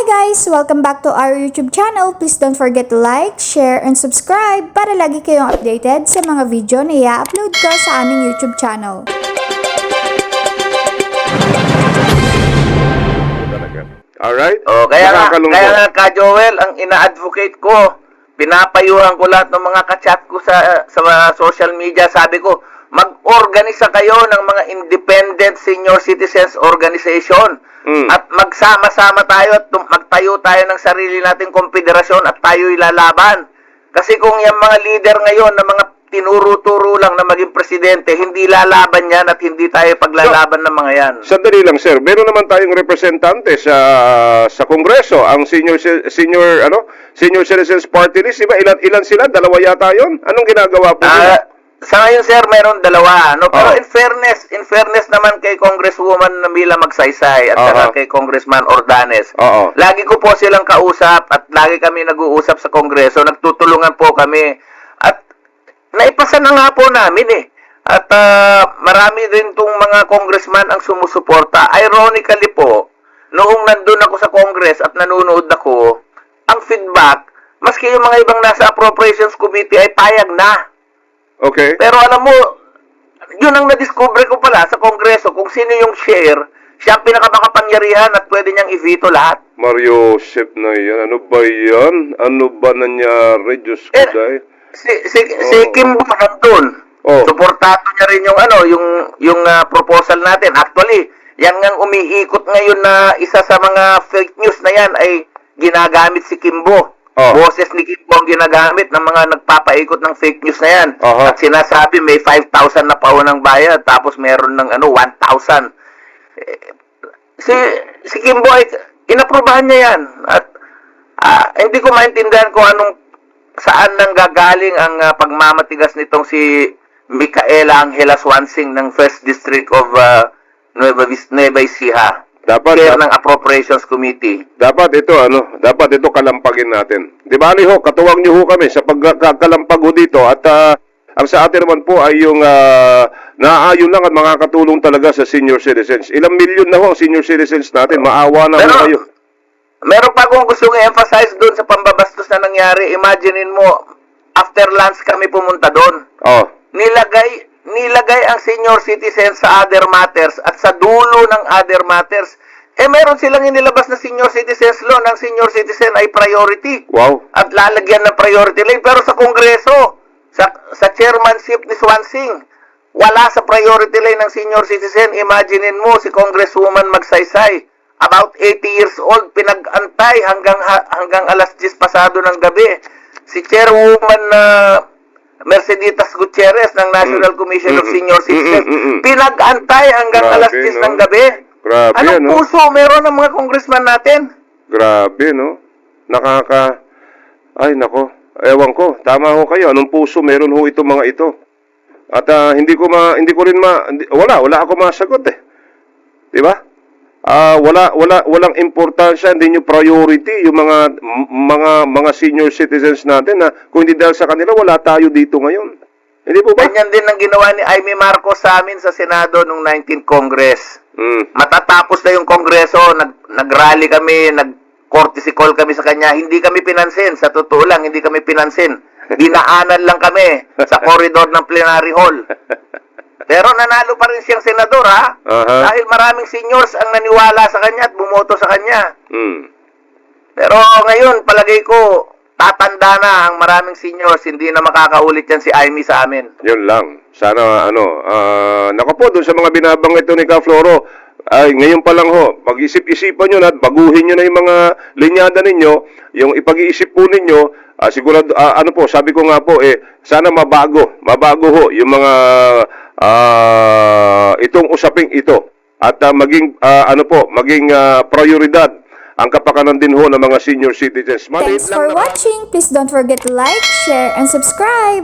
Hi guys! Welcome back to our YouTube channel. Please don't forget to like, share, and subscribe para lagi kayong updated sa mga video na i-upload ko sa aming YouTube channel. Alright? Oh, kaya nga ka Joel, ang ina-advocate ko, pinapayuhan ko lahat ng mga ka-chat ko sa social media, sabi ko, mag-organisa kayo ng mga independent senior citizens organization at magsama-sama tayo at magtayo tayo ng sarili nating konfederasyon at tayo ilalaban. Kasi kung yung mga leader ngayon na mga tinuro-turo lang na maging presidente, hindi lalaban yan at hindi tayo paglalaban ng mga yan. Sandali lang, sir. Meron naman tayong representante sa Kongreso, ang senior citizens party list. Diba? Ilan sila? Dalawa yata yun? Anong ginagawa po nila? Sa ngayon, sir, meron dalawa. No? Pero in fairness naman kay Congresswoman Mila Magsaysay at saka kay Congressman Ordanes. Lagi ko po silang kausap at lagi kami nag-uusap sa Kongreso. Nagtutulungan po kami. At naipasa na nga po namin eh. At marami din itong mga congressman ang sumusuporta. Ironically po, noong nandun ako sa Congress at nanonood ako, ang feedback, maski yung mga ibang nasa Appropriations Committee ay payag na. Okay. Pero alam mo, yun ang na-discover ko pala sa Kongreso, kung sino yung share, siya ang pinakamakapangyarihan at pwede niyang i-veto lahat. Mario Shep na yan. Ano ba yan? Ano ba nangyari? Diyos ko dahil. Si Kim Bo nandun. Suportado niya rin yung proposal natin. Actually, yan ngang umiikot ngayon na isa sa mga fake news na yan ay ginagamit si Kim Bo. Boses ni Kim Bo ang ginagamit ng mga nagpapaikot ng fake news na yan. At sinasabi may 5,000 na paunang bayad tapos meron ng 1,000. Si Kim Bo ay inaprobahan niya yan. At hindi ko maintindihan kung saan nang gagaling ang pagmamatigas nitong si Micaela Angela Swansing ng 1st District of Nueva Ecija. Chair ng Appropriations Committee. Dapat ito kalampagin natin. Di ba, ho, katuwang niyo ho kami sa pagkalampag ho dito at ang sa atin naman po ay yung naaayon lang at makakatulong talaga sa senior citizens. Ilang milyon na ho ang senior citizens natin. Maawa na ho kayo. Meron pa akong gustong i-emphasize doon sa pambabastos na nangyari. Imaginein mo, after lunch kami pumunta doon. Nilagay ang senior citizens sa other matters at sa dulo ng other matters. Meron silang inilabas na senior citizens law ng senior citizen ay priority. Wow. At lalagyan ng priority lane. Pero sa Kongreso, sa chairmanship ni Swansing, wala sa priority lane ng senior citizen. Imaginein mo si Congresswoman Magsaysay, about 80 years old, pinag-antay hanggang alas 10 pasado ng gabi. Si Chairwoman Merceditas Gutierrez ng National Commission of Senior Citizens, pinag-antay hanggang alas 10 ng gabi. Grabe, anong puso meron ng mga congressman natin? Grabe, no? Ay, nako. Ewan ko. Tama ho kayo. Anong puso meron ho itong mga ito? At wala ako masagot eh. Di ba? Walang importansya, hindi nyo priority yung mga senior citizens natin na kung hindi dahil sa kanila, wala tayo dito ngayon. Hindi po ba? Ganyan din ang ginawa ni Amy Marcos sa amin sa Senado noong 19th Congress. Matatapos na yung Kongreso, nag-rally kami, nag-courtesy call kami sa kanya. Hindi kami pinansin. Sa totoo lang, hindi kami pinansin. Dinaanan lang kami sa corridor ng plenary hall. Pero nanalo pa rin siyang senador, ha? Dahil maraming seniors ang naniwala sa kanya at bumoto sa kanya. Pero ngayon, palagay ko, tatanda na ang maraming seniors. Hindi na makakaulit yan si Amy sa amin. Yun lang. Sana, naku po, doon sa mga binabanggit ni Ka Floro, ay, ngayon pa lang ho, pag-isip-isipan nyo na at baguhin nyo na yung mga linyada ninyo, yung ipag-iisip po ninyo, sigurado, sabi ko nga po, sana mabago ho yung mga itong usaping ito at maging prioridad ang kapakanan din ho ng mga senior citizens. Thanks for watching. Please don't forget to like, share, and subscribe.